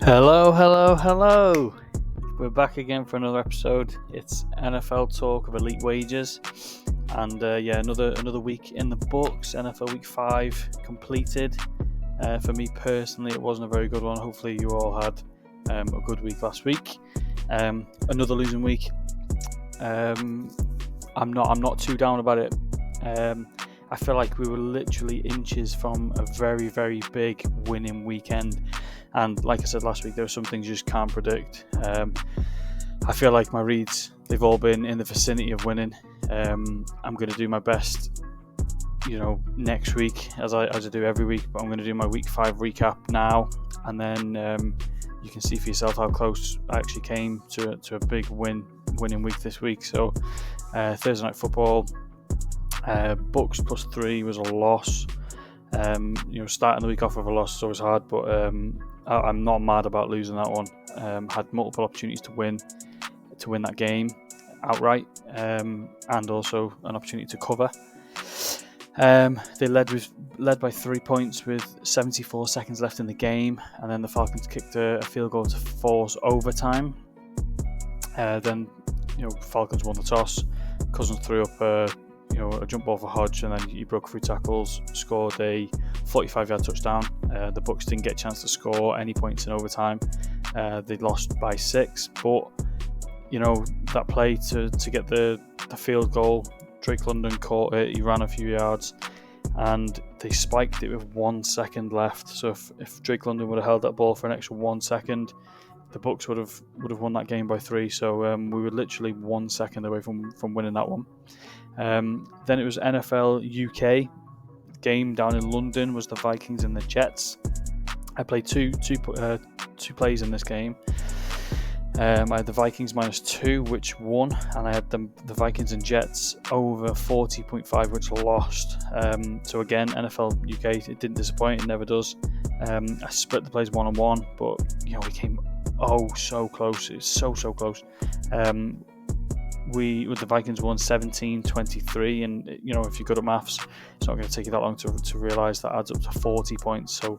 Hello. We're back again for another episode. It's NFL talk of elite wages, and another week in the books. NFL Week 5 completed. For me personally, it wasn't a very good one. Hopefully, you all had a good week last week. Another losing week. I'm not too down about it. I feel like we were literally inches from a very, very big winning weekend. And like I said last week, there are some things you just can't predict. I feel like my reads, they've all been in the vicinity of winning. I'm going to do my best, next week as I do every week. But I'm going to do my Week 5 recap now. And then you can see for yourself how close I actually came to a big winning week this week. So Thursday Night Football, Bucks +3 was a loss. Starting the week off with a loss is always hard, but I'm not mad about losing that one. Had multiple opportunities to win that game outright, and also an opportunity to cover. They led by 3 points with 74 seconds left in the game, and then the Falcons kicked a field goal to force overtime. Then Falcons won the toss. Cousins threw up a jump ball for Hodge, and then he broke 3 tackles, scored a 45-yard touchdown. The Bucks didn't get a chance to score any points in overtime. They lost by 6, but that play to get the field goal, Drake London caught it. He ran a few yards, and they spiked it with 1 second left. So if Drake London would have held that ball for an extra 1 second, the Bucks would have won that game by 3. So we were literally 1 second away from winning that one. Then it was NFL UK game down in London. Was the Vikings and the Jets. I played two plays in this game. I had the Vikings -2, which won, and I had the Vikings and Jets over 40.5, which lost. So again, NFL UK, it didn't disappoint. It never does. I split the plays 1-on-1, but we came so close. It's so close. With the Vikings won 17-23, and if you're good at maths, it's not going to take you that long to realise that adds up to 40 points. So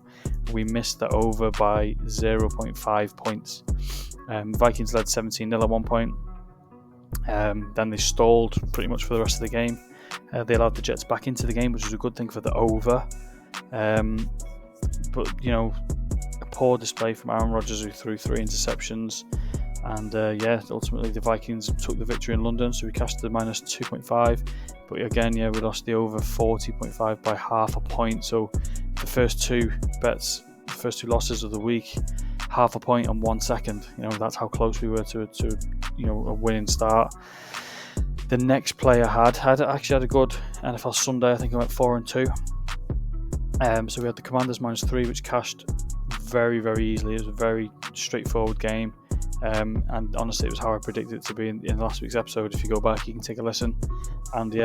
we missed the over by 0.5 points. Vikings led 17-0 at one point. Then they stalled pretty much for the rest of the game. They allowed the Jets back into the game, which was a good thing for the over. But a poor display from Aaron Rodgers, who threw 3 interceptions. And ultimately the Vikings took the victory in London, so we cashed the -2.5. But again, we lost the over 40.5 by half a point. So the first two losses of the week, half a point and 1 second. That's how close we were to a winning start. The next play I had a good NFL Sunday. I think I went 4-2. So we had the Commanders -3, which cashed very, very easily. It was a very straightforward game. And honestly, it was how I predicted it to be in last week's episode. If you go back, you can take a listen. And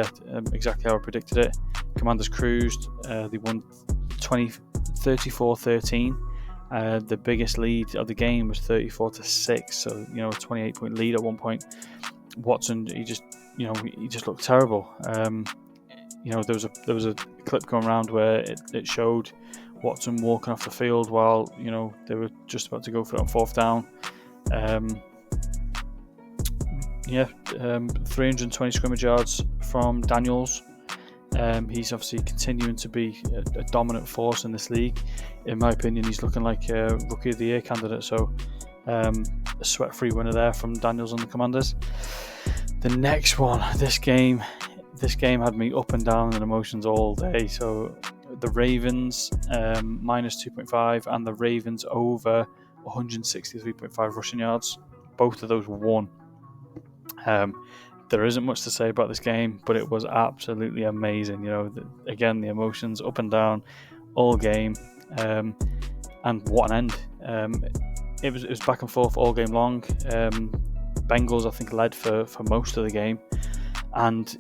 exactly how I predicted it. Commanders cruised. They won 34-13. The biggest lead of the game was 34-6. So a 28-point lead at one point. Watson, he just looked terrible. There was a clip going around where it showed Watson walking off the field while they were just about to go for it on 4th down. 320 scrimmage yards from Daniels. He's obviously continuing to be a dominant force in this league. In my opinion, he's looking like a Rookie of the Year candidate. So a sweat-free winner there from Daniels and the Commanders. The next one, this game had me up and down in emotions all day. So the Ravens -2.5 and the Ravens over 163.5 rushing yards. Both of those won. There isn't much to say about this game, but it was absolutely amazing. Again, the emotions up and down all game, and what an end! It was back and forth all game long. Bengals, I think, led for most of the game, and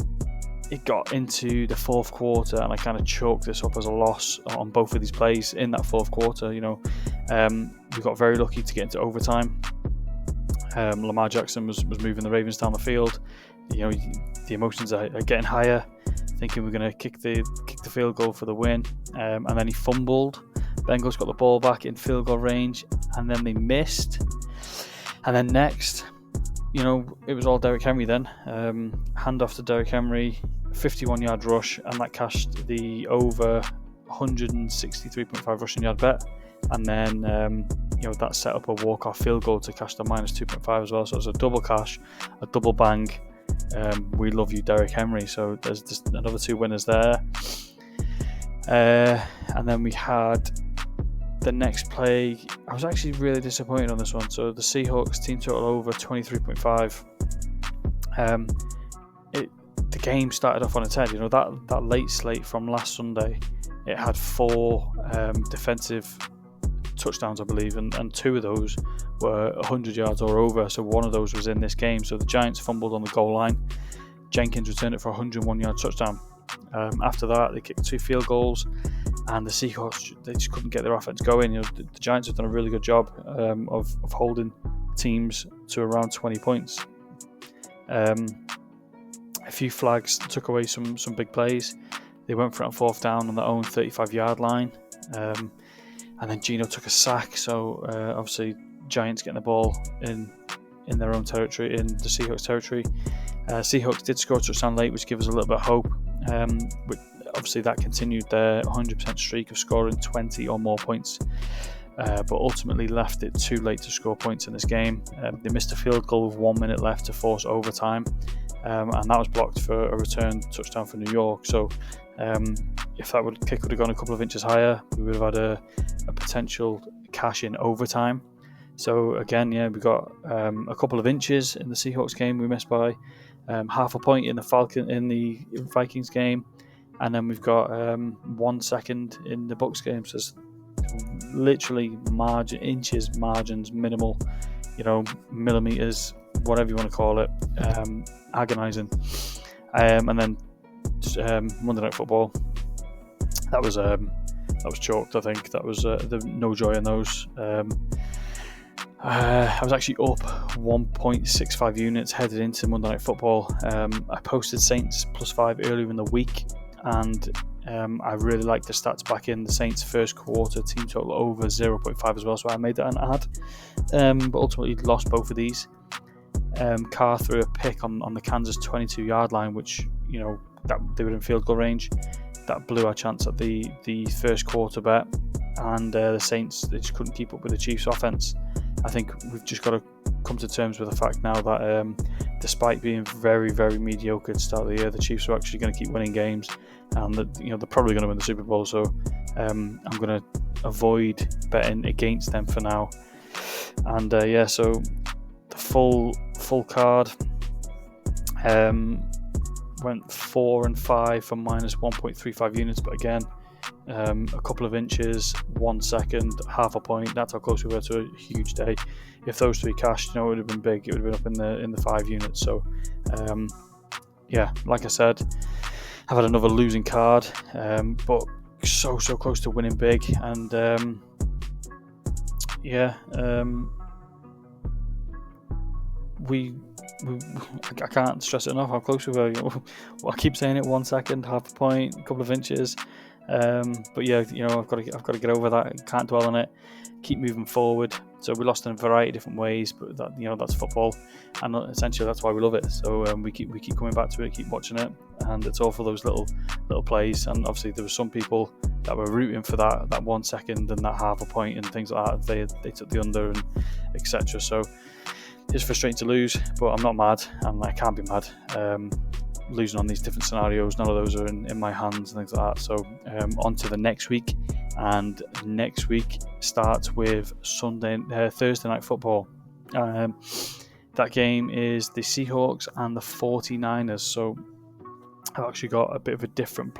it got into the 4th quarter, and I kind of chalked this up as a loss on both of these plays in that 4th quarter. We got very lucky to get into overtime. Lamar Jackson was moving the Ravens down the field. The emotions are getting higher, thinking we're going to kick the field goal for the win, and then he fumbled. Bengals got the ball back in field goal range, and then they missed. And then next, it was all Derrick Henry then. Handoff to Derrick Henry, 51-yard rush, and that cashed the over 163.5 rushing yard bet. And then, that set up a walk-off field goal to cash the minus 2.5 as well. So it was a double cash, a double bang. We love you, Derrick Henry. So there's just another 2 winners there. And then we had the next play. I was actually really disappointed on this one. So the Seahawks team total over 23.5. The game started off on its head. That late slate from last Sunday, it had 4 defensive touchdowns, I believe, and 2 of those were 100 yards or over. So one of those was in this game. So the Giants fumbled on the goal line. Jenkins returned it for a 101-yard touchdown. After that, they kicked 2 field goals, and the Seahawks, they just couldn't get their offense going. The Giants have done a really good job of holding teams to around 20 points. A few flags took away some big plays. They went for it on 4th down on their own 35-yard line. And then Geno took a sack, so obviously Giants getting the ball in their own territory, in the Seahawks territory. Seahawks did score a touchdown late, which gave us a little bit of hope. But obviously that continued their 100% streak of scoring 20 or more points, but ultimately left it too late to score points in this game. They missed a field goal with 1 minute left to force overtime, and that was blocked for a return touchdown for New York. So if that kick would have gone a couple of inches higher, we would have had a potential cash in overtime. So again, we got a couple of inches in the Seahawks game. We missed by half a point in the Vikings game, and then we've got 1 second in the Bucs game. So it's literally margins, minimal, millimeters, whatever you want to call it, agonizing. And then Monday Night Football, that was chalked. I think that was no joy in those. I was actually up 1.65 units headed into Monday Night Football. I posted Saints +5 earlier in the week, and I really liked the stats back in. The Saints first quarter team total over 0.5 as well, so I made that an ad, but ultimately lost both of these. Carr threw a pick on the Kansas 22-yard line, which that they were in field goal range. That blew our chance at the first quarter bet, and the Saints, they just couldn't keep up with the Chiefs' offense. I think we've just got to come to terms with the fact now that despite being very, very mediocre at the start of the year, the Chiefs are actually going to keep winning games, and that they're probably going to win the Super Bowl. So I'm going to avoid betting against them for now. And so the full card went 4 and 5 for minus 1.35 units, but again, a couple of inches, 1 second, half a point. That's how close we were to a huge day. If those 3 cashed, it would have been big. It would have been up in the 5 units. So like I said, I've had another losing card, but so close to winning big. And I can't stress it enough how close we were. I keep saying it, 1 second, half a point, a couple of inches. But I've got to get over that. Can't dwell on it. Keep moving forward. So we lost in a variety of different ways, but that's football, and essentially that's why we love it. So we keep coming back to it, keep watching it, and it's all for those little plays. And obviously there were some people that were rooting for that 1 second and that half a point and things like that. They took the under and etc. So it's frustrating to lose, but I'm not mad, and I can't be mad. Losing on these different scenarios, none of those are in my hands and things like that. So on to the next week, and next week starts with Thursday Night Football. That game is the Seahawks and the 49ers. So I've actually got a bit of a different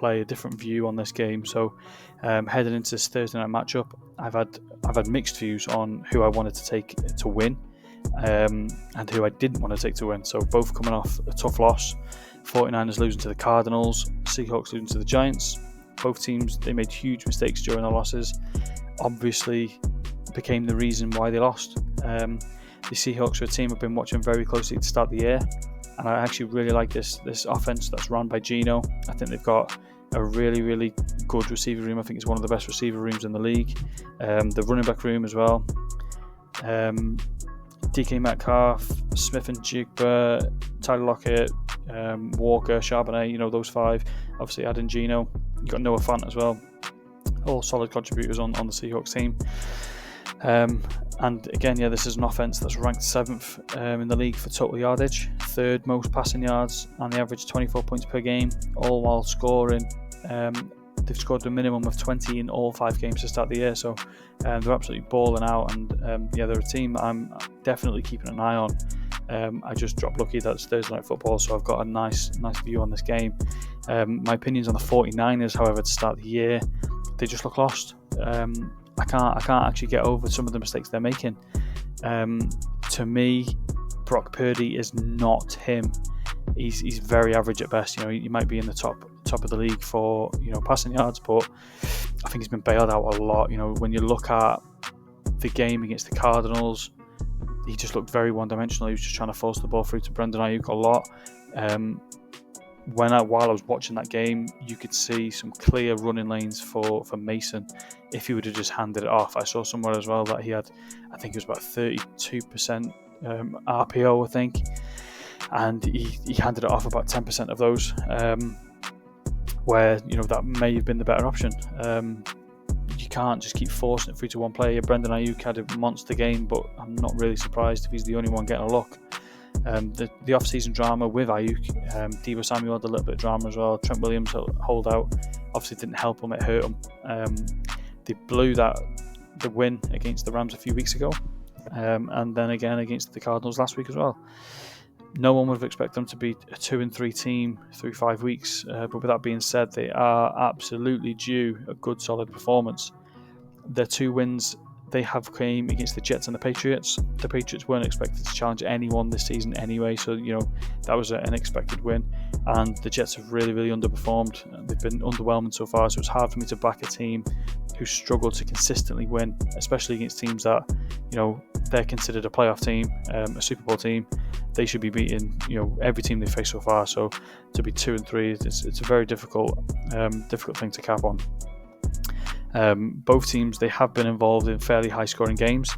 view on this game. So heading into this Thursday night matchup, I've had mixed views on who I wanted to take to win, and who I didn't want to take to win. So both coming off a tough loss. 49ers losing to the Cardinals, Seahawks losing to the Giants. Both teams, they made huge mistakes during their losses. Obviously became the reason why they lost. The Seahawks are a team I've been watching very closely to start the year, and I actually really like this offense that's run by Geno. I think they've got a really, really good receiver room. I think it's one of the best receiver rooms in the league. The running back room as well. DK Metcalf, Smith and Jigba, Tyler Lockett, Walker, Charbonnet, those five. Obviously adding Geno. You've got Noah Fant as well. All solid contributors on the Seahawks team. And again, this is an offense that's ranked 7th in the league for total yardage, 3rd most passing yards, and they average 24 points per game, all while scoring. They've scored a minimum of 20 in all 5 games to start the year, so they're absolutely balling out. And they're a team that I'm definitely keeping an eye on. I just dropped lucky that it's Thursday Night Football, so I've got a nice view on this game. My opinions on the 49ers, however, to start the year, they just look lost. I can't actually get over some of the mistakes they're making. To me, Brock Purdy is not him. He's very average at best. He might be in the top of the league for passing yards, but I think he's been bailed out a lot. When you look at the game against the Cardinals, he just looked very one-dimensional. He was just trying to force the ball through to Brandon Ayuk a lot. While I was watching that game, you could see some clear running lanes for Mason if he would have just handed it off. I saw somewhere as well that he had, I think it was about 32% RPO, I think, and he handed it off about 10% of those, where that may have been the better option. You can't just keep forcing it through to one player. Brandon Ayuk had a monster game, but I'm not really surprised if he's the only one getting a look. The off-season drama with Ayuk, Deebo Samuel had a little bit of drama as well. Trent Williams holdout obviously didn't help him, it hurt him. They blew the win against the Rams a few weeks ago, and then again against the Cardinals last week as well. No one would have expected them to be a 2-3 team through 5 weeks, but with that being said, they are absolutely due a good solid performance. Their 2 wins they have came against the Jets and the Patriots. The Patriots weren't expected to challenge anyone this season anyway, so that was an expected win. And the Jets have really, really underperformed. They've been underwhelming so far, so it's hard for me to back a team who struggle to consistently win, especially against teams that they're considered a playoff team, a Super Bowl team. They should be beating every team they face so far. So to be 2-3, it's a very difficult thing to cap on. Both teams, they have been involved in fairly high-scoring games.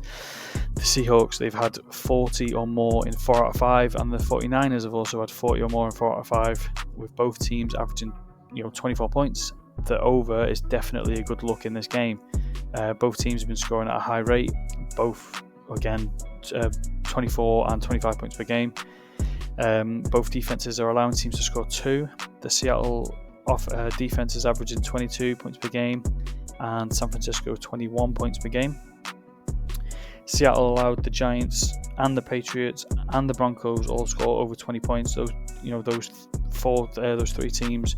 The Seahawks, they've had 40 or more in 4 out of 5, and the 49ers have also had 40 or more in 4 out of 5, with both teams averaging 24 points. The over is definitely a good look in this game. Both teams have been scoring at a high rate, both, again, 24 and 25 points per game. Both defenses are allowing teams to score 2. The Seattle defense is averaging 22 points per game, and San Francisco 21 points per game. Seattle allowed the Giants and the Patriots and the Broncos all score over 20 points. Those those 3 teams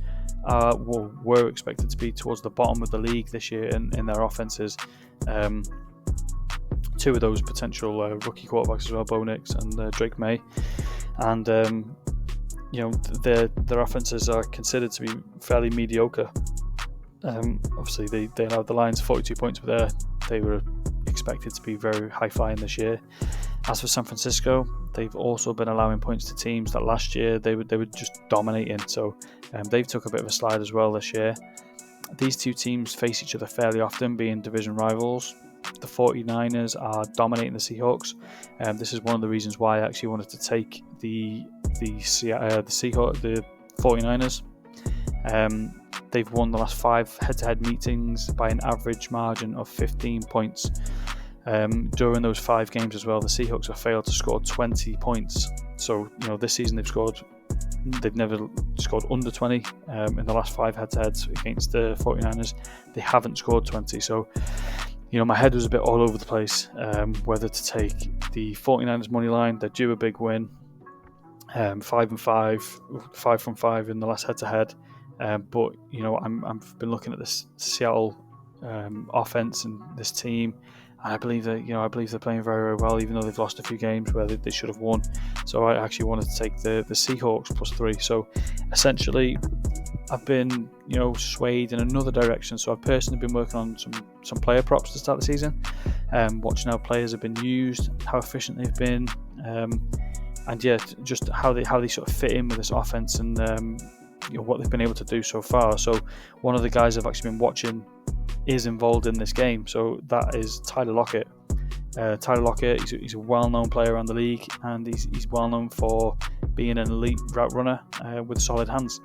were expected to be towards the bottom of the league this year in their offenses. 2 of those potential rookie quarterbacks as well, Bo Nix and Drake May, and their offenses are considered to be fairly mediocre. Obviously, they allowed the Lions 42 points, but they were expected to be very high-flying this year. As for San Francisco, they've also been allowing points to teams that last year they were just dominating. So they've took a bit of a slide as well this year. These 2 teams face each other fairly often, being division rivals. The 49ers are dominating the Seahawks. This is one of the reasons why I actually wanted to take the 49ers. They've won the last 5 head-to-head meetings by an average margin of 15 points. During those 5 games as well, the Seahawks have failed to score 20 points. So, this season they've never scored under 20. In the last 5 head-to-heads against the 49ers, they haven't scored 20. So, my head was a bit all over the place whether to take the 49ers money line. They're due a big win. 5 from 5 in the last head-to-head. But I've been looking at this Seattle offense and this team, and I believe that they're playing very, very well, even though they've lost a few games where they should have won. So I actually wanted to take the Seahawks +3. So essentially, I've been swayed in another direction. So I've personally been working on some player props to start the season, watching how players have been used, how efficient they've been, and just how they sort of fit in with this offense and what they've been able to do so far. So one of the guys I've actually been watching is involved in this game, so that is Tyler Lockett. Tyler Lockett, he's a well-known player around the league, and he's well-known for being an elite route runner with solid hands.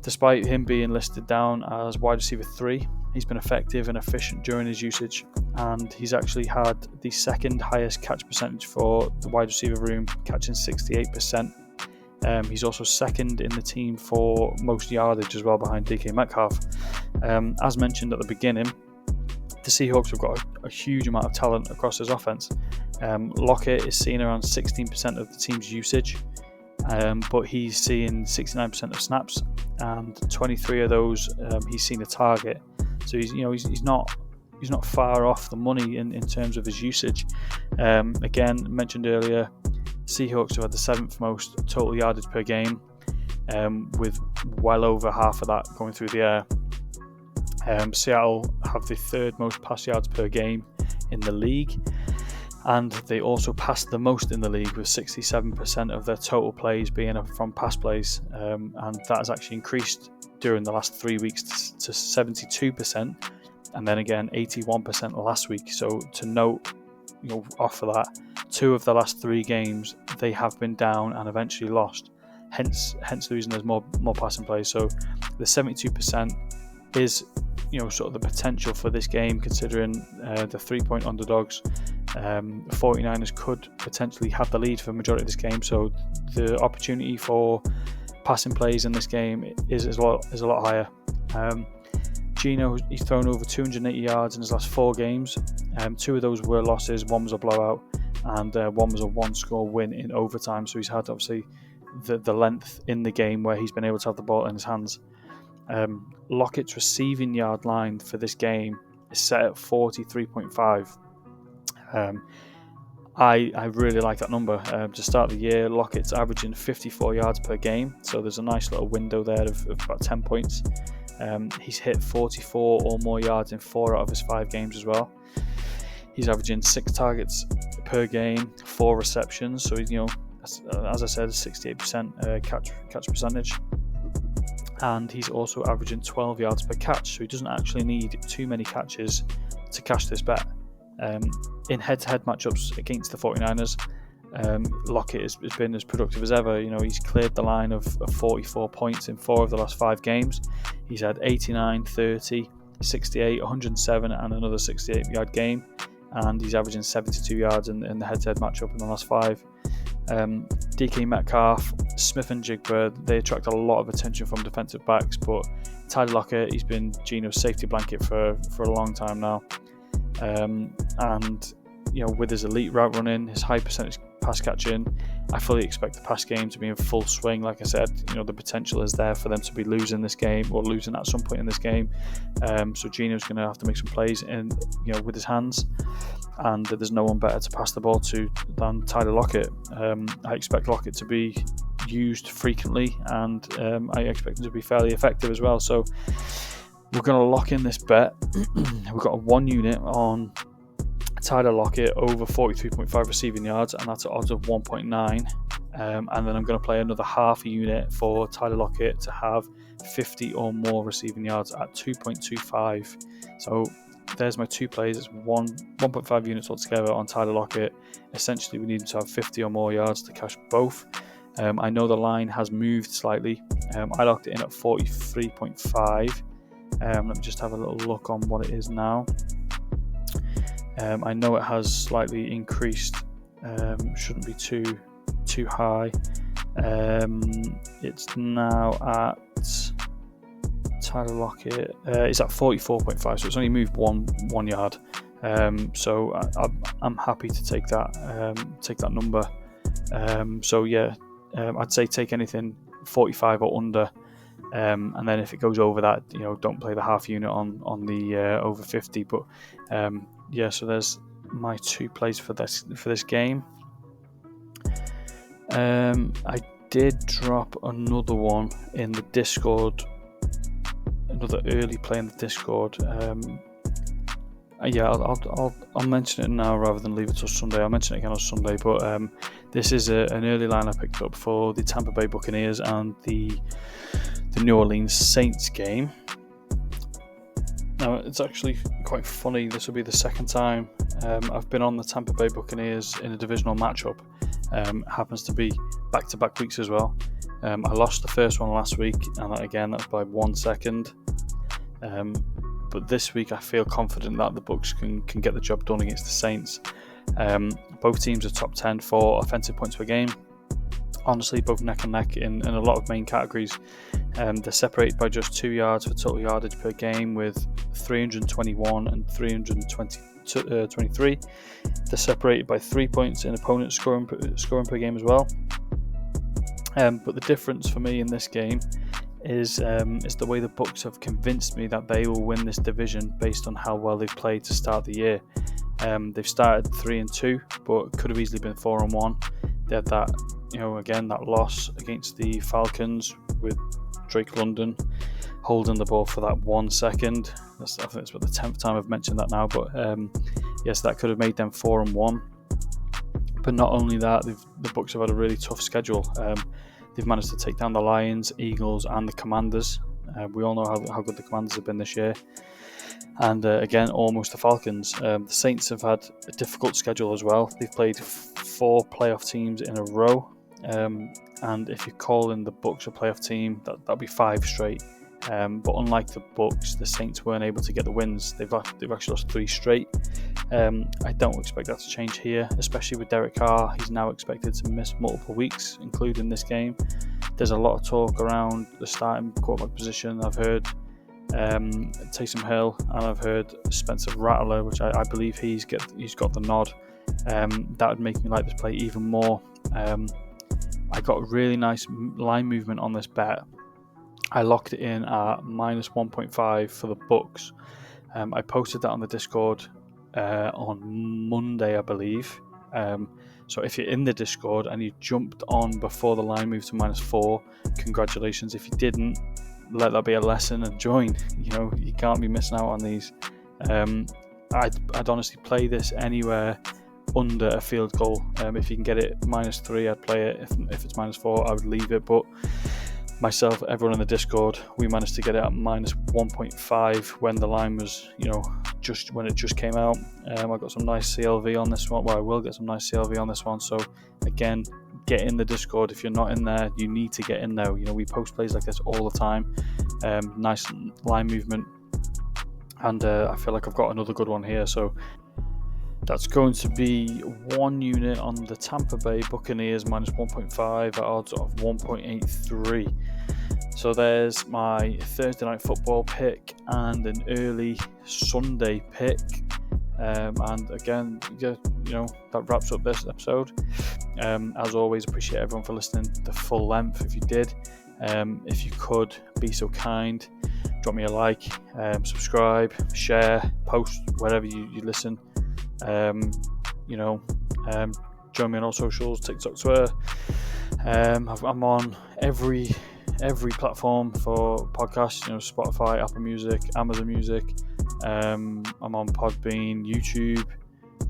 Despite him being listed down as wide receiver 3, he's been effective and efficient during his usage, and he's actually had the second highest catch percentage for the wide receiver room, catching 68%. He's also second in the team for most yardage as well, behind DK Metcalf. As mentioned at the beginning, the Seahawks have got a huge amount of talent across his offense. Lockett is seeing around 16% of the team's usage, but he's seeing 69% of snaps, and 23 of those he's seen a target. So he's not far off the money in terms of his usage. Again, mentioned earlier, Seahawks have had the 7th most total yardage per game, with well over half of that going through the air. Seattle have the 3rd most pass yards per game in the league, and they also passed the most in the league, with 67% of their total plays being from pass plays, and that has actually increased during the last 3 weeks to 72%, and then again 81% last week. So to note, off of that, 2 of the last 3 games they have been down and eventually lost, hence the reason there's more passing plays. So the 72% is sort of the potential for this game, considering the 3-point underdogs. The 49ers could potentially have the lead for the majority of this game, so the opportunity for passing plays in this game is a lot higher. Geno, he's thrown over 280 yards in his last 4 games. 2 of those were losses, 1 was a blowout, and 1 was a 1-score win in overtime. So he's had obviously the length in the game where he's been able to have the ball in his hands. Lockett's receiving yard line for this game is set at 43.5. I really like that number. To start the year, Lockett's averaging 54 yards per game, so there's a nice little window there of about 10 points. He's hit 44 or more yards in 4 out of his 5 games as well. He's averaging 6 targets per game, 4 receptions, so he's, as I said, 68% catch percentage. And he's also averaging 12 yards per catch, so he doesn't actually need too many catches to cash this bet. In head-to-head matchups against the 49ers, Lockett has been as productive as ever. He's cleared the line of 44 points in 4 of the last 5 games. He's had 89, 30, 68, 107 and another 68-yard game, and he's averaging 72 yards in the head-to-head matchup in the last 5. DK Metcalf, Smith and Jigba, they attract a lot of attention from defensive backs, but Tyler Lockett, he's been Geno's safety blanket for a long time now. And with his elite route running, his high percentage pass catching, I fully expect the pass game to be in full swing. Like I said, the potential is there for them to be losing this game, or losing at some point in this game. So Geno's going to have to make some plays with his hands, and there's no one better to pass the ball to than Tyler Lockett. I expect Lockett to be used frequently, and I expect him to be fairly effective as well. So we're going to lock in this bet. We've got a 1 unit on Tyler Lockett over 43.5 receiving yards, and that's at odds of 1.9. And then I'm going to play another half a unit for Tyler Lockett to have 50 or more receiving yards at 2.25. So there's my 2 plays. It's 1.5 units altogether on Tyler Lockett. Essentially, we need him to have 50 or more yards to cash both. I know the line has moved slightly. I locked it in at 43.5. Let me just have a little look on what it is now. I know it has slightly increased. Shouldn't be too high. It's now at Tyler Lockett. It's at 44.5, so it's only moved one yard. So I'm happy to take that number. So yeah, I'd say take anything 45 or under. And then if it goes over that, don't play the half unit on the over 50. But yeah, so there's my 2 plays for this game. I did drop another one in the Discord, another early play in the Discord. Yeah, I'll mention it now rather than leave it till Sunday. I'll mention it again on Sunday. But this is an early line I picked up for the Tampa Bay Buccaneers and the New Orleans Saints game. Now, it's actually quite funny. This will be the second time I've been on the Tampa Bay Buccaneers in a divisional matchup. Happens to be back-to-back weeks as well. I lost the first one last week, and that was by 1 second. But this week I feel confident that the Bucs can get the job done against the Saints. Both teams are top 10 for offensive points per game. Honestly, both neck and neck in a lot of main categories. They're separated by just 2 yards for total yardage per game, with 321 and 323. They're separated by 3 points in opponent scoring per game as well. But the difference for me in this game is the way the Bucs have convinced me that they will win this division based on how well they've played to start the year. They've started 3-2, but could have easily been 4-1. They had that loss against the Falcons with Drake London holding the ball for that 1 second. I think it's about the 10th time I've mentioned that now, but yes, that could have made them 4-1. But not only that, the Bucs have had a really tough schedule. They've managed to take down the Lions, Eagles, and the Commanders. We all know how good the Commanders have been this year. And again, almost the Falcons. The Saints have had a difficult schedule as well. They've played 4 playoff teams in a row. And if you call in the Bucs a playoff team, that'll be 5 straight. But unlike the Bucs, the Saints weren't able to get the wins. They've actually lost 3 straight. I don't expect that to change here, especially with Derek Carr. He's now expected to miss multiple weeks, including this game. There's a lot of talk around the starting quarterback position. I've heard Taysom Hill, and I've heard Spencer Rattler, which I believe he's got the nod. That would make me like this play even more. I got a really nice line movement on this bet. I locked it in at minus 1.5 for the Bucs. I posted that on the Discord on Monday, I believe. So if you're in the Discord and you jumped on before the line moved to -4, congratulations. If you didn't, let that be a lesson and join. You can't be missing out on these. I'd honestly play this anywhere under a field goal. If you can get it -3, I'd play it. If it's -4, I would leave it. But myself, everyone in the Discord, we managed to get it at -1.5 when the line was, when it just came out. I got some nice CLV on this one. Well, I will get some nice CLV on this one. So again, get in the Discord. If you're not in there, you need to get in there. We post plays like this all the time. Nice line movement, and I feel like I've got another good one here. So that's going to be 1 unit on the Tampa Bay Buccaneers -1.5 at odds of 1.83. So there's my Thursday night football pick and an early Sunday pick. And again, that wraps up this episode. As always, appreciate everyone for listening the full length. If you did, if you could be so kind, drop me a like, subscribe, share, post wherever you listen. Join me on all socials, TikTok, Twitter. I'm on every platform for podcasts, Spotify, Apple Music, Amazon Music. I'm on Podbean, YouTube,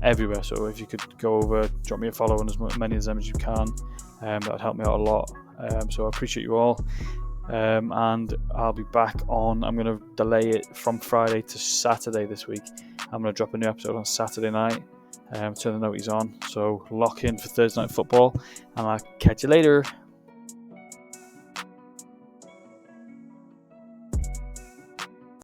everywhere. So if you could go over, drop me a follow on as many of them as you can, that would help me out a lot. So I appreciate you all. And I'll be back on. I'm going to delay it from Friday to Saturday this week. I'm going to drop a new episode on Saturday night. Turn the noties on. So lock in for Thursday night football, and I'll catch you later.